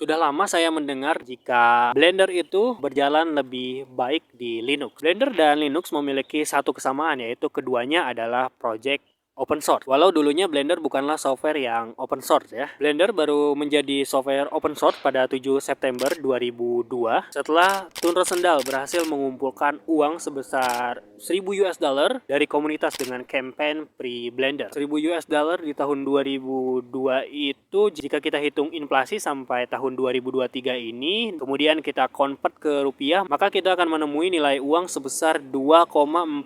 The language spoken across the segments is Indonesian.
Sudah lama saya mendengar jika Blender itu berjalan lebih baik di Linux. Blender dan Linux memiliki satu kesamaan, yaitu keduanya adalah project open source. Walau dulunya Blender bukanlah software yang open source ya. Blender baru menjadi software open source pada 7 September 2002 setelah Tun Rosendal berhasil mengumpulkan uang sebesar 1000 US dollar dari komunitas dengan campaign Free Blender. 1000 US dollar di tahun 2002 itu jika kita hitung inflasi sampai tahun 2023 ini, kemudian kita convert ke rupiah, maka kita akan menemui nilai uang sebesar 2,47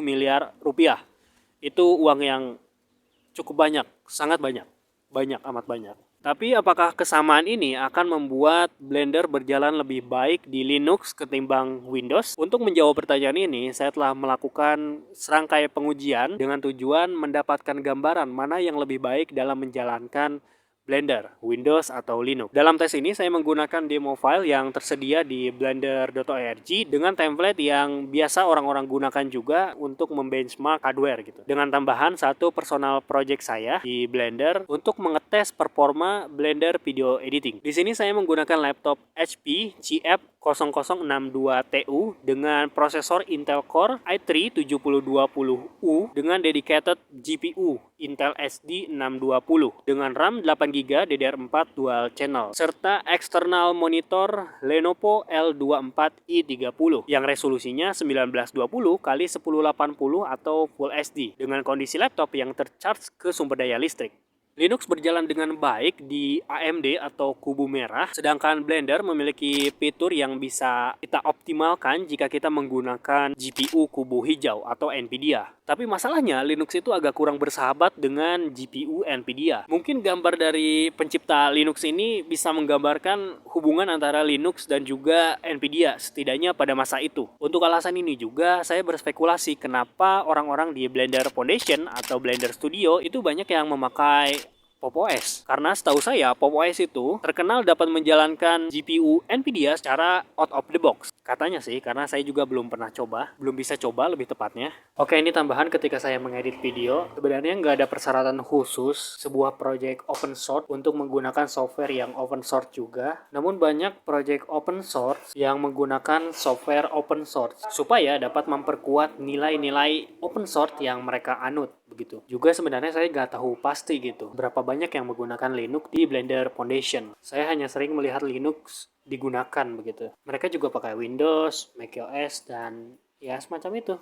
miliar rupiah. Itu uang yang cukup banyak, sangat banyak, banyak amat banyak. Tapi apakah kesamaan ini akan membuat Blender berjalan lebih baik di Linux ketimbang Windows? Untuk menjawab pertanyaan ini, saya telah melakukan serangkai pengujian dengan tujuan mendapatkan gambaran mana yang lebih baik dalam menjalankan Blender, Windows atau Linux. Dalam tes ini saya menggunakan demo file yang tersedia di blender.org dengan template yang biasa orang-orang gunakan juga untuk membenchmark hardware gitu. Dengan tambahan satu personal project saya di Blender untuk mengetes performa Blender video editing. Di sini saya menggunakan laptop HP GF 0062TU dengan prosesor Intel Core i3 7020U dengan dedicated GPU Intel SD 620 dengan RAM 8GB DDR4 dual channel serta eksternal monitor Lenovo L24i30 yang resolusinya 1920 x 1080 atau Full HD dengan kondisi laptop yang tercharge ke sumber daya listrik. Linux berjalan dengan baik di AMD atau kubu merah, sedangkan Blender memiliki fitur yang bisa kita optimalkan jika kita menggunakan GPU kubu hijau atau Nvidia. Tapi masalahnya Linux itu agak kurang bersahabat dengan GPU Nvidia. Mungkin gambar dari pencipta Linux ini bisa menggambarkan hubungan antara Linux dan juga Nvidia, setidaknya pada masa itu. Untuk alasan ini juga saya berspekulasi kenapa orang-orang di Blender Foundation atau Blender Studio itu banyak yang memakai Pop! OS. Karena setahu saya Pop! OS itu terkenal dapat menjalankan GPU Nvidia secara out of the box. Katanya sih, karena saya juga belum pernah coba, belum bisa coba lebih tepatnya. Oke, ini tambahan ketika saya mengedit video. Sebenarnya nggak ada persyaratan khusus sebuah project open source untuk menggunakan software yang open source juga. Namun banyak project open source yang menggunakan software open source supaya dapat memperkuat nilai-nilai open source yang mereka anut. Begitu. Juga sebenarnya saya nggak tahu pasti gitu berapa banyak yang menggunakan Linux di Blender Foundation. Saya hanya sering melihat Linux digunakan begitu. Mereka juga pakai Windows, macOS, dan ya semacam itu.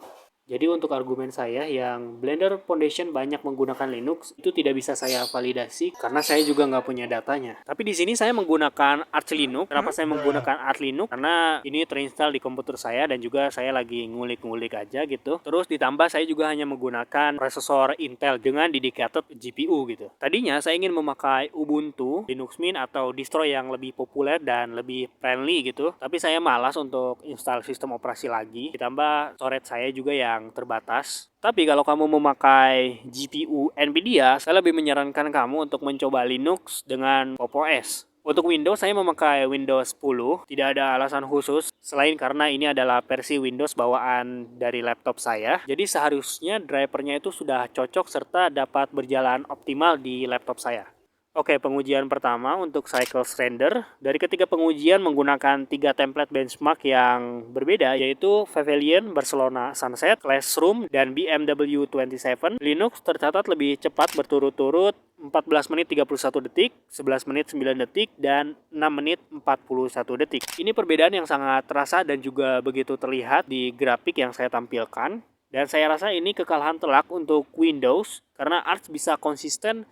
Jadi untuk argumen saya yang Blender Foundation banyak menggunakan Linux itu tidak bisa saya validasi karena saya juga nggak punya datanya. Tapi di sini saya menggunakan Arch Linux. Kenapa saya menggunakan Arch Linux? Karena ini terinstall di komputer saya dan juga saya lagi ngulik-ngulik aja gitu. Terus ditambah saya juga hanya menggunakan prosesor Intel dengan dedicated GPU gitu. Tadinya saya ingin memakai Ubuntu, Linux Mint atau distro yang lebih populer dan lebih friendly gitu. Tapi saya malas untuk install sistem operasi lagi. Ditambah storage saya juga yang terbatas. Tapi kalau kamu memakai GPU Nvidia, saya lebih menyarankan kamu untuk mencoba Linux dengan Pop! OS. Untuk Windows, saya memakai Windows 10. Tidak ada alasan khusus selain karena ini adalah versi Windows bawaan dari laptop saya. Jadi seharusnya drivernya itu sudah cocok serta dapat berjalan optimal di laptop saya. Oke, pengujian pertama untuk Cycles Render. Dari ketiga pengujian menggunakan 3 template benchmark yang berbeda, yaitu Pavilion, Barcelona Sunset, Classroom, dan BMW 27. Linux tercatat lebih cepat berturut-turut 14 menit 31 detik, 11 menit 9 detik, dan 6 menit 41 detik. Ini perbedaan yang sangat terasa dan juga begitu terlihat di grafik yang saya tampilkan. Dan saya rasa ini kekalahan telak untuk Windows, karena Arch bisa konsisten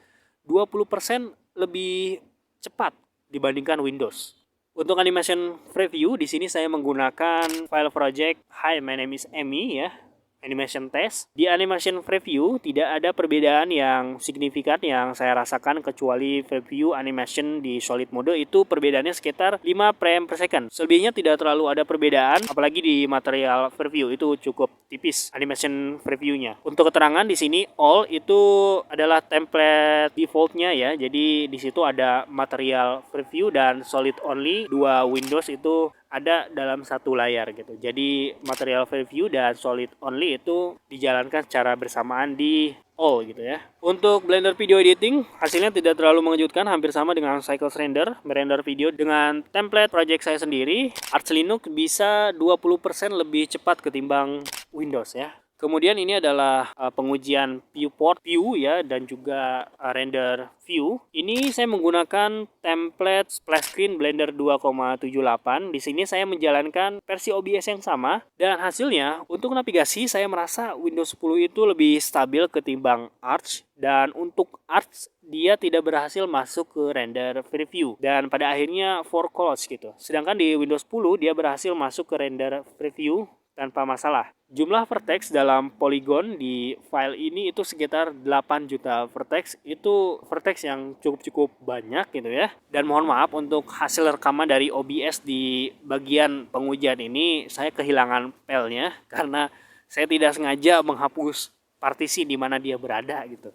20% lebih cepat dibandingkan Windows. Untuk animation preview, di sini saya menggunakan file project Hi, my name is Amy ya. Animation test. Di animation preview tidak ada perbedaan yang signifikan yang saya rasakan kecuali preview animation di solid mode itu perbedaannya sekitar 5 frame per second. Selebihnya tidak terlalu ada perbedaan, apalagi di material preview itu cukup tipis animation previewnya. Untuk keterangan di sini all itu adalah template defaultnya ya. Jadi di situ ada material preview dan solid only. Dua Windows itu ada dalam satu layar gitu. Jadi Material Preview dan Solid Only itu dijalankan secara bersamaan di all gitu ya. Untuk Blender Video Editing hasilnya tidak terlalu mengejutkan, hampir sama dengan Cycles Render, merender video dengan template project saya sendiri. Arch Linux bisa 20% lebih cepat ketimbang Windows ya. Kemudian ini adalah pengujian viewport view ya, dan juga render view. Ini saya menggunakan template splash screen Blender 2,78. Di sini saya menjalankan versi OBS yang sama, dan hasilnya untuk navigasi saya merasa Windows 10 itu lebih stabil ketimbang Arch, dan untuk Arch dia tidak berhasil masuk ke render preview, dan pada akhirnya for close gitu. Sedangkan di Windows 10 dia berhasil masuk ke render preview tanpa masalah. Jumlah vertex dalam polygon di file ini itu sekitar 8 juta vertex. Itu vertex yang cukup banyak gitu ya. Dan mohon maaf untuk hasil rekaman dari OBS di bagian pengujian ini saya kehilangan filenya karena saya tidak sengaja menghapus partisi di mana dia berada gitu.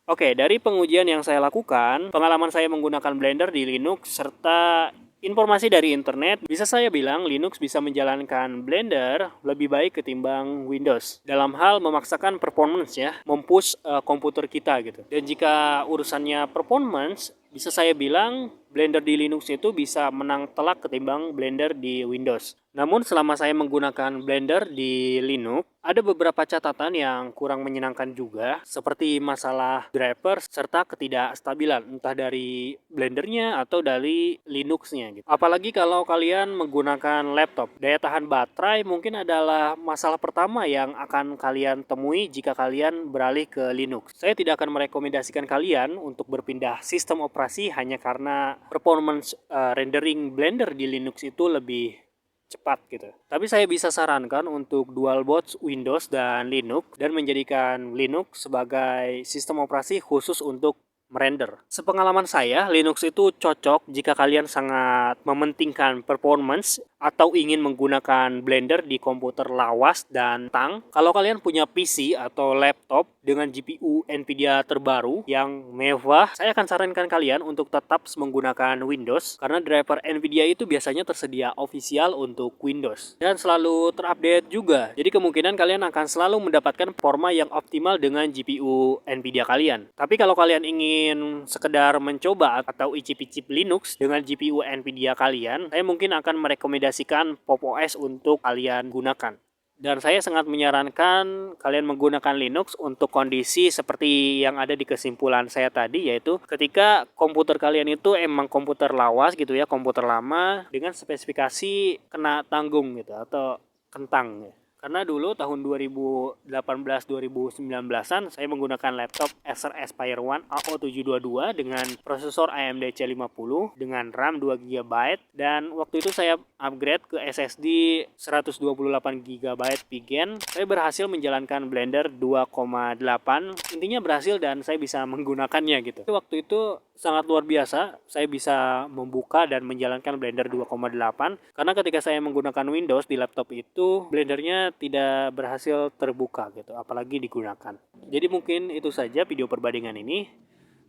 Oke, dari pengujian yang saya lakukan, pengalaman saya menggunakan Blender di Linux, serta informasi dari internet, bisa saya bilang Linux bisa menjalankan Blender lebih baik ketimbang Windows dalam hal memaksakan performance ya, mempush komputer kita gitu. Dan jika urusannya performance, bisa saya bilang Blender di Linux itu bisa menang telak ketimbang Blender di Windows. Namun selama saya menggunakan Blender di Linux, ada beberapa catatan yang kurang menyenangkan juga, seperti masalah driver serta ketidakstabilan entah dari Blendernya atau dari Linuxnya gitu. Apalagi kalau kalian menggunakan laptop, daya tahan baterai mungkin adalah masalah pertama yang akan kalian temui jika kalian beralih ke Linux. Saya tidak akan merekomendasikan kalian untuk berpindah sistem operasi hanya karena performance rendering Blender di Linux itu lebih cepat gitu. Tapi saya bisa sarankan untuk dual boot Windows dan Linux, dan menjadikan Linux sebagai sistem operasi khusus untuk merender. Sepengalaman saya, Linux itu cocok jika kalian sangat mementingkan performance atau ingin menggunakan Blender di komputer lawas dan tang. Kalau kalian punya PC atau laptop dengan GPU Nvidia terbaru yang mewah, saya akan sarankan kalian untuk tetap menggunakan Windows karena driver Nvidia itu biasanya tersedia official untuk Windows dan selalu terupdate juga. Jadi kemungkinan kalian akan selalu mendapatkan performa yang optimal dengan GPU Nvidia kalian. Tapi kalau kalian ingin sekedar mencoba atau icip-icip Linux dengan GPU Nvidia kalian, saya mungkin akan merekomendasikan Pop! OS untuk kalian gunakan. Dan saya sangat menyarankan kalian menggunakan Linux untuk kondisi seperti yang ada di kesimpulan saya tadi, yaitu ketika komputer kalian itu emang komputer lawas gitu ya, komputer lama dengan spesifikasi kena tanggung gitu atau kentang ya. Karena dulu tahun 2018-2019an saya menggunakan laptop Acer Aspire One AO722 dengan prosesor AMD C50 dengan RAM 2GB, dan waktu itu saya upgrade ke SSD 128GB VGen. Saya berhasil menjalankan Blender 2,8. Intinya berhasil dan saya bisa menggunakannya gitu. Waktu itu sangat luar biasa, saya bisa membuka dan menjalankan Blender 2,8 karena ketika saya menggunakan Windows di laptop itu Blendernya tidak berhasil terbuka gitu, apalagi digunakan. Jadi mungkin itu saja video perbandingan ini.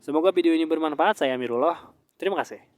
Semoga video ini bermanfaat. Saya Amirullah. Terima kasih.